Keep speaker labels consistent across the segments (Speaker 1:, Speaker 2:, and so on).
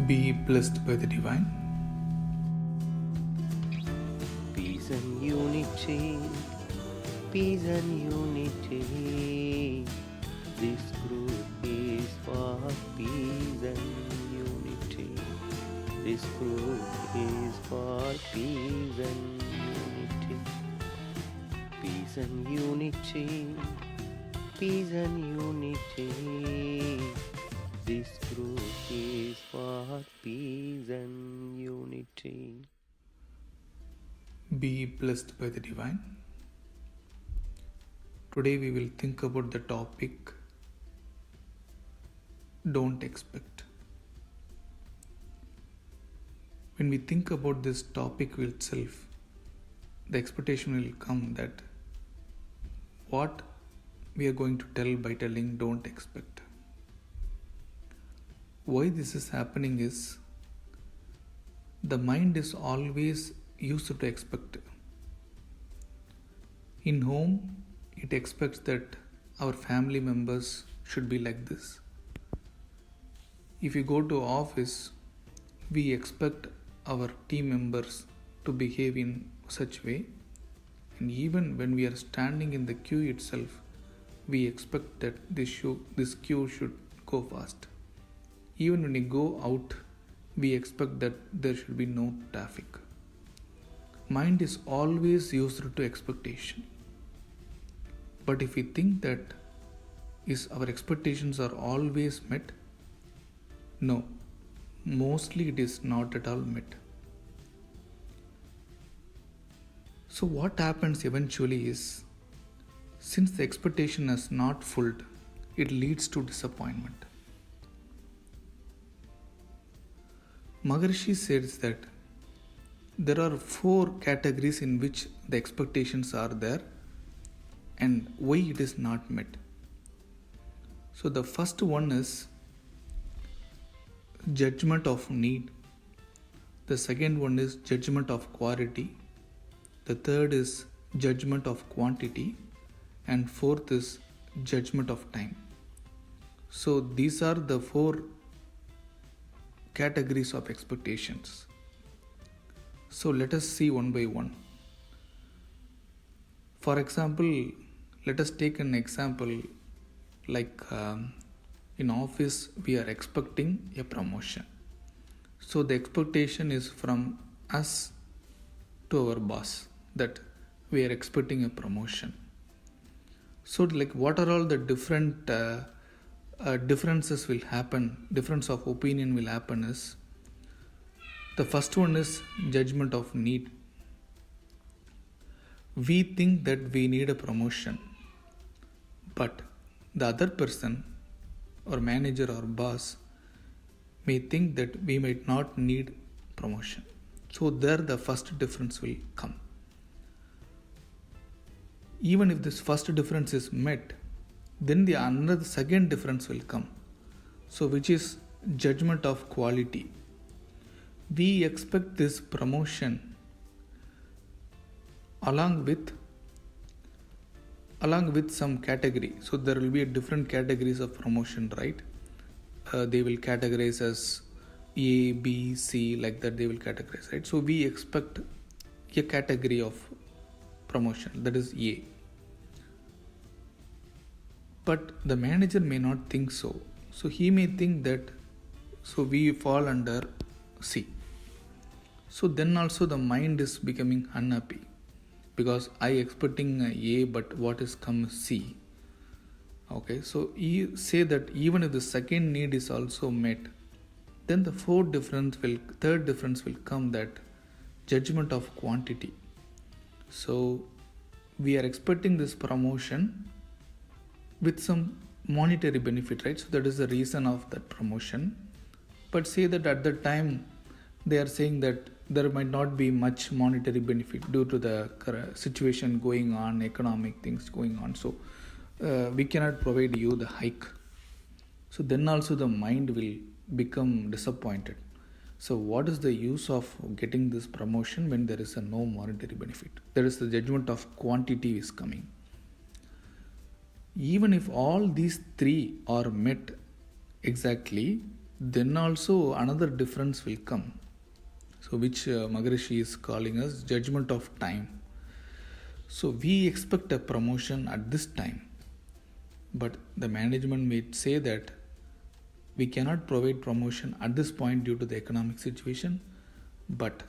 Speaker 1: Be blessed by the divine.
Speaker 2: Peace and unity, peace and unity. This group is for peace and unity. This group is for peace and unity. Peace and unity, peace and unity. This group is for peace and unity.
Speaker 1: Be blessed by the divine. Today we will think about the topic don't expect. When we think about this topic itself, the expectation will come that what we are going to tell by telling don't expect. Why this is happening is the mind is always used to expect. In home, it expects that our family members should be like this. If you go to office, we expect our team members to behave in such way, and even when we are standing in the queue itself, we expect that this queue should go fast. Even when we go out, we expect that there should be no traffic. Mind is always used to expectation. But if we think that our expectations are always met, no, mostly it is not at all met. So what happens eventually is, since the expectation is not fulfilled, it leads to disappointment. Maharishi says that there are 4 categories in which the expectations are there and why it is not met. So the first one is judgment of need. The second one is judgment of quality. The third is judgment of quantity. And fourth is judgment of time. So these are the 4 categories of expectations. So let us see one by one. For example, let us take an example like in office we are expecting a promotion. So the expectation is from us to our boss that we are expecting a promotion. So like what are all the different differences will happen, difference of opinion will happen is, the first one is judgment of need. We think that we need a promotion, but the other person or manager or boss may think that we might not need promotion. So there the first difference will come. Even if this first difference is met, then the second difference will come. So which is judgment of quality. We expect this promotion along with some category. So there will be different categories of promotion, right? They will categorize as A, B, C, like that they will categorize, right? So we expect a category of promotion, that is A. But the manager may not think so. So he may think that so we fall under C. So then also the mind is becoming unhappy because I expecting A, but what is come C. Okay, so you say that even if the second need is also met, then the third difference will come, that judgment of quantity. So we are expecting this promotion with some monetary benefit, right? So that is the reason of that promotion. But say that at the time they are saying that there might not be much monetary benefit due to the situation going on, economic things going on. So we cannot provide you the hike. So then also the mind will become disappointed. So what is the use of getting this promotion when there is a no monetary benefit? There is the judgment of quantity is coming. Even if all these 3 are met exactly, then also another difference will come. So, which Maharishi is calling as judgment of time. So, we expect a promotion at this time, but the management may say that we cannot provide promotion at this point due to the economic situation, but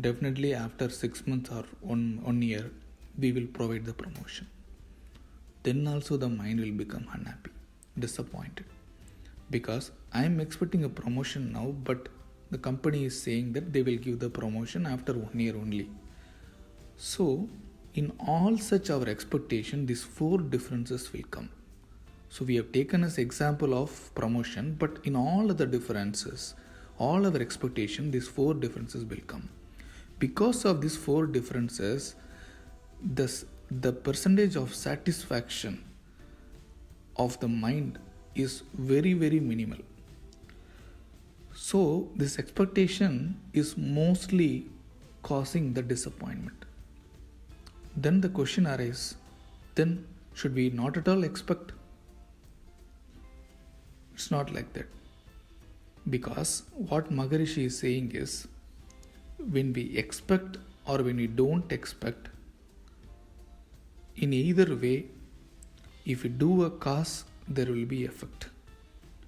Speaker 1: definitely after 6 months or one year, we will provide the promotion. Then also the mind will become unhappy, disappointed, because I am expecting a promotion now, but the company is saying that they will give the promotion after 1 year only. So, in all such our expectation, these 4 differences will come. So, we have taken as example of promotion, but in all other differences, all our expectation, these 4 differences will come. Because of these 4 differences, the percentage of satisfaction of the mind is very, very minimal. So, this expectation is mostly causing the disappointment. Then the question arises, then should we not at all expect? It's not like that. Because what Maharishi is saying is, when we expect or when we don't expect, in either way, if we do a cause, there will be effect.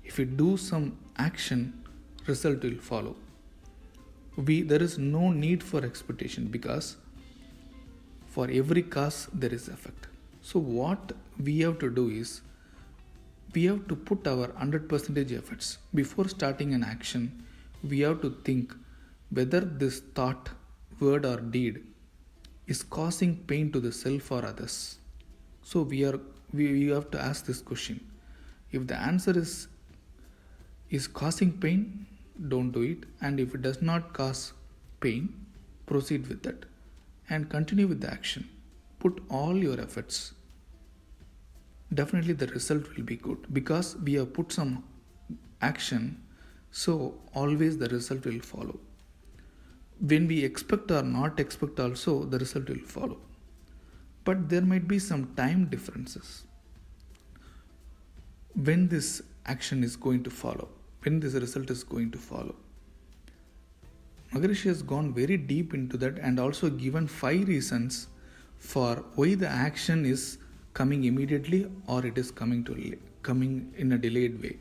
Speaker 1: If we do some action, result will follow. There is no need for expectation, because for every cause there is effect. So what we have to do is, we have to put our 100% efforts. Before starting an action, we have to think whether this thought, word or deed is causing pain to the self or others. So we have to ask this question. If the answer is causing pain, don't do it. And if it does not cause pain, proceed with that and continue with the action. Put all your efforts. Definitely the result will be good, because we have put some action, so always the result will follow. When we expect or not expect also, the result will follow. But there might be some time differences. When this action is going to follow, when this result is going to follow. Maharishi has gone very deep into that and also given 5 reasons for why the action is coming immediately or it is coming in a delayed way.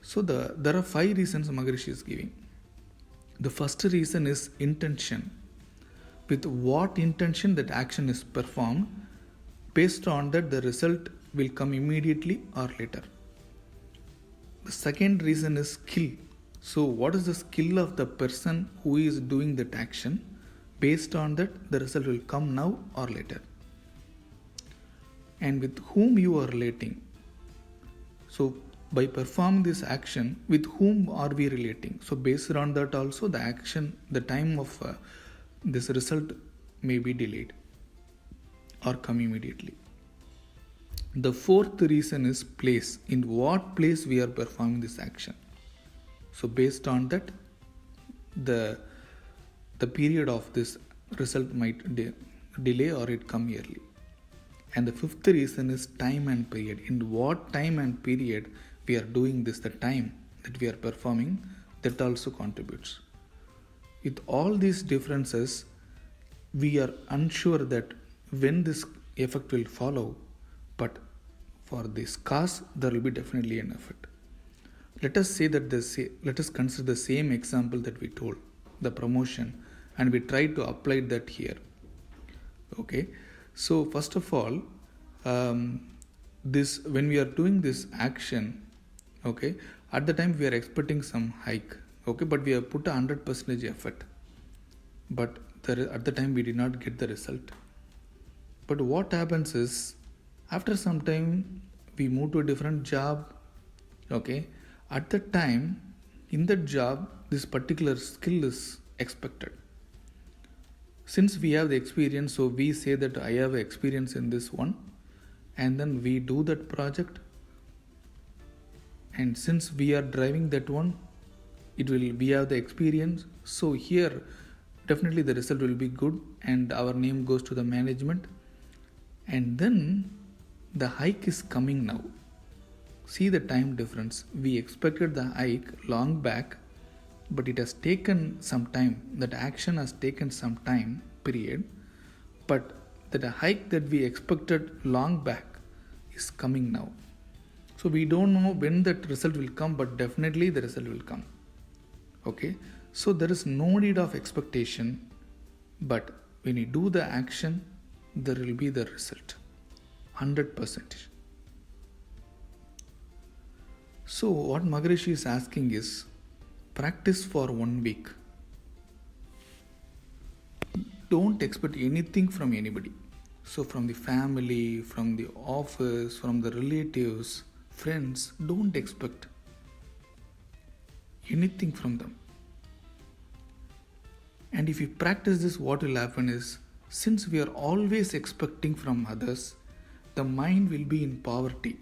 Speaker 1: So there are 5 reasons Maharishi is giving. The first reason is intention. With what intention that action is performed, based on that the result will come immediately or later. The second reason is skill. So what is the skill of the person who is doing that action? Based on that the result will come now or later. And with whom you are relating. So by performing this action, with whom are we relating? So based on that also the action, the time of this result may be delayed or come immediately. The fourth reason is place. In what place we are performing this action. So based on that, the period of this result might delay or it come early. And the fifth reason is time and period. In what time and period we are doing this, the time that we are performing, that also contributes. With all these differences, we are unsure that when this effect will follow, but for this cause, there will be definitely an effect. Let us consider the same example that we told, the promotion, and we try to apply that here. Okay. So first of all, when we are doing this action, okay, at the time we are expecting some hike, okay, but we have put 100% effort, but at the time we did not get the result. But what happens is, after some time we move to a different job, okay, at that time in that job this particular skill is expected. Since we have the experience, so we say that I have experience in this one, and then we do that project, and since we are driving that one, we have the experience, so here definitely the result will be good and our name goes to the management, and then the hike is coming now. See the time difference. We expected the hike long back, but it has taken some time. That action has taken some time, period. But that a hike that we expected long back is coming now. So we don't know when that result will come, but definitely the result will come. Okay, so there is no need of expectation, but when you do the action, there will be the result 100%. So what Maharishi is asking is practice for 1 week. Don't expect anything from anybody. So from the family, from the office, from the relatives, friends, don't expect anything from them. And if you practice this, what will happen is, since we are always expecting from others, the mind will be in poverty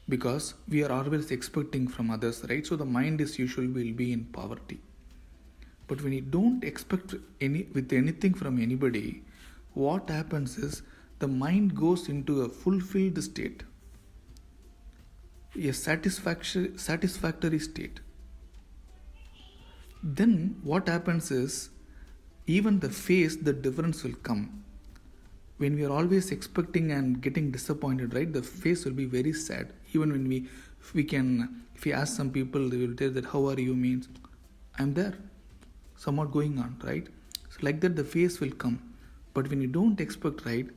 Speaker 1: because we are always expecting from others, right? So the mind is usually will be in poverty. But when you don't expect anything from anybody, what happens is the mind goes into a fulfilled state, a satisfactory state. Then what happens is, even the face, the difference will come. When we are always expecting and getting disappointed, right, the face will be very sad. Even when if we ask some people, they will tell that how are you means I'm there, somewhat going on, right? So like that the face will come. But when you don't expect, right,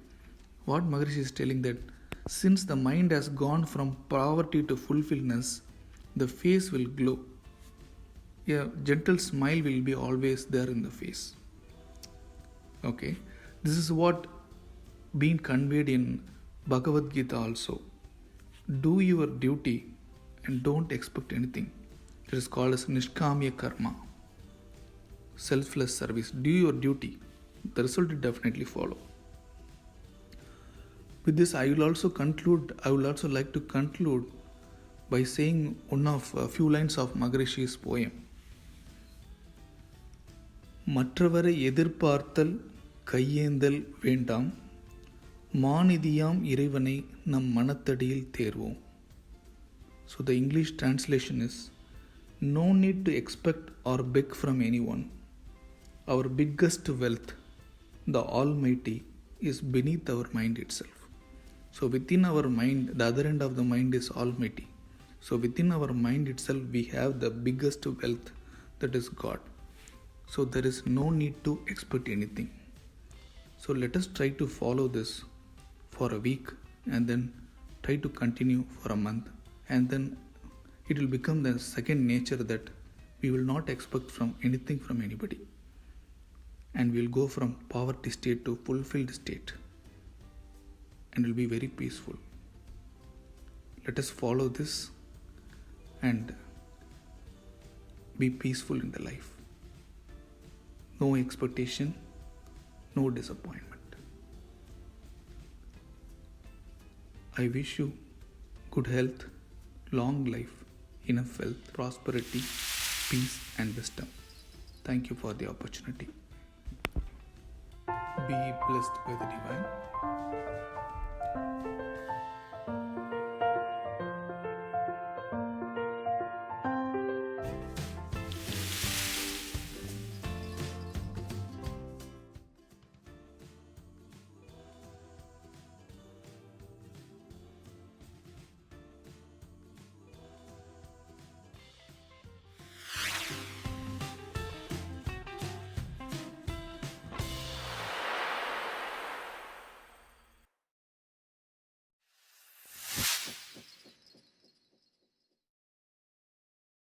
Speaker 1: what Maharishi is telling that since the mind has gone from poverty to fulfillness, the face will glow. A gentle smile will be always there in the face. Okay, this is what being conveyed in Bhagavad Gita also. Do your duty and don't expect anything. It is called as Nishkamya Karma, selfless service. Do your duty, the result will definitely follow. With this, I would also like to conclude by saying a few lines of Maharishi's poem. மற்றவரை எதிர்பார்த்தல் கையேந்தல் வேண்டாம், மாநிதியாம் இறைவனை நம் மனத்தடியில் தேர்வோம். So the English translation is, no need to expect or beg from anyone. Our biggest wealth, the Almighty, is beneath our mind itself. So within our mind, the other end of the mind is Almighty. So within our mind itself, we have the biggest wealth, that is God. So there is no need to expect anything. So let us try to follow this for a week and then try to continue for a month, and then it will become the second nature that we will not expect from anything from anybody, and we will go from poverty state to fulfilled state and will be very peaceful. Let us follow this and be peaceful in the life. No expectation, no disappointment. I wish you good health, long life, enough wealth, prosperity, peace and wisdom. Thank you for the opportunity. Be blessed by the divine.